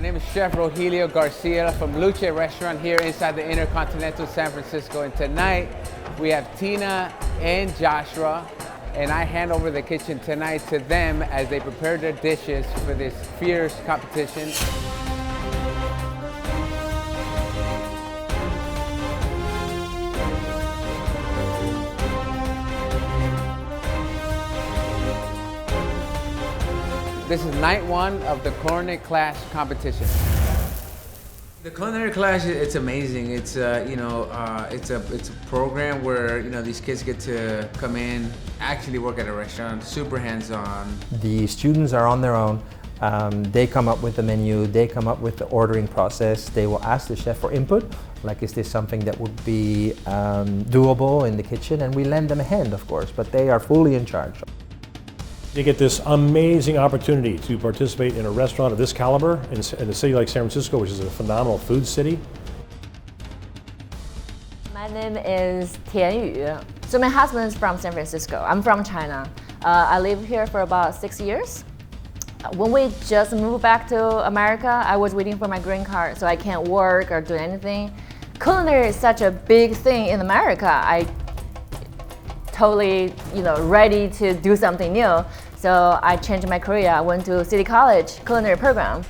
name is Chef Rogelio Garcia from Luce restaurant here inside the InterContinental San Francisco. And tonight we have Tina and Joshua, and I hand over the kitchen tonight to them as they prepare their dishes for this fierce competition. This is night one of the Culinary Clash competition. The Culinary Clash, it's amazing. It's it's a program where these kids get to come in, actually work at a restaurant, super hands-on. The students are on their own. They come up with the menu, they come up with the ordering process. They will ask the chef for input, like is this something that would be doable in the kitchen, and we lend them a hand, of course, but they are fully in charge. They get this amazing opportunity to participate in a restaurant of this caliber in a city like San Francisco, which is a phenomenal food city. My name is Tian Yu. So my husband is from San Francisco. I'm from China. I live here for about 6 years. When we just moved back to America, I was waiting for my green card so I can't work or do anything. Culinary is such a big thing in America. I totally, ready to do something new. So I changed my career. I went to City College culinary program.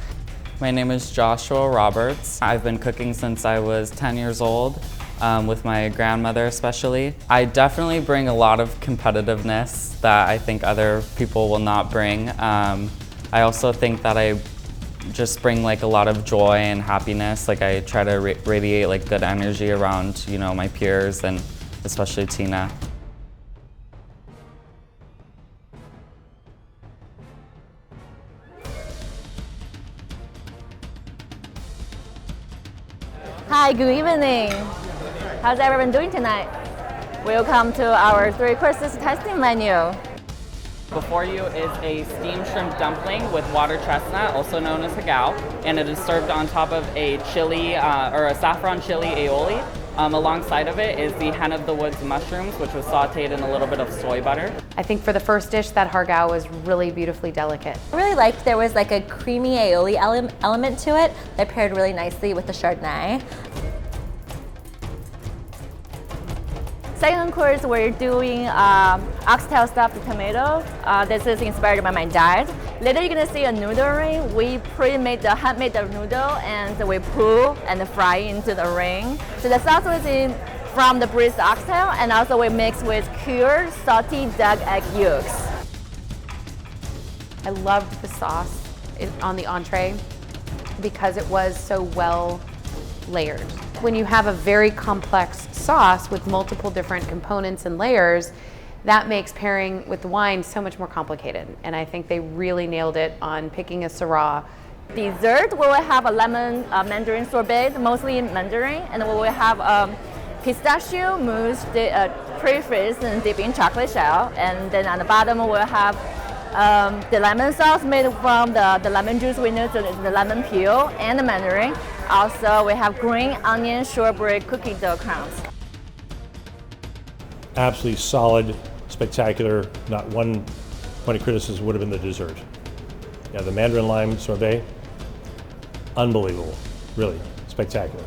My name is Joshua Roberts. I've been cooking since I was 10 years old, with my grandmother especially. I definitely bring a lot of competitiveness that I think other people will not bring. I also think that I just bring a lot of joy and happiness. I try to radiate good energy around my peers and especially Tina. Hi, good evening. How's everyone doing tonight? Welcome to our 3 courses tasting menu. Before you is a steamed shrimp dumpling with water chestnut, also known as hagao, and it is served on top of a chili or a saffron chili aioli. Alongside of it is the hen of the woods mushrooms, which was sauteed in a little bit of soy butter. I think for the first dish, that hargao was really beautifully delicate. I really liked there was a creamy aioli element to it that paired really nicely with the Chardonnay. Second course, we're doing oxtail stuffed tomato. This is inspired by my dad. Later you're gonna see a noodle ring. We pre-made handmade the noodle and we pull and fry into the ring. So the sauce was from the braised oxtail, and also we mix with cured salty duck egg yolks. I loved the sauce on the entree because it was so well layered. When you have a very complex sauce with multiple different components and layers, that makes pairing with the wine so much more complicated. And I think they really nailed it on picking a Syrah. Dessert, we will have a lemon mandarin sorbet, mostly in mandarin, and we will have pistachio mousse pre-freezed and dipped in chocolate shell. And then on the bottom we'll have the lemon sauce made from the lemon juice we know, so the lemon peel and the mandarin. Also, we have green onion shortbread cookie dough crumbs. Absolutely solid, spectacular. Not one point of criticism would have been the dessert. Yeah, the mandarin lime sorbet, unbelievable, really spectacular.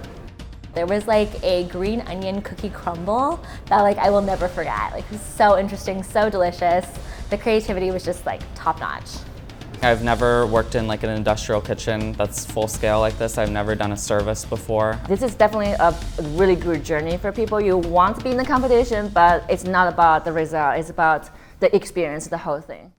There was a green onion cookie crumble that I will never forget. It was so interesting, so delicious. The creativity was just top notch. I've never worked in an industrial kitchen that's full scale like this. I've never done a service before. This is definitely a really good journey for people. You want to be in the competition, but it's not about the result. It's about the experience, the whole thing.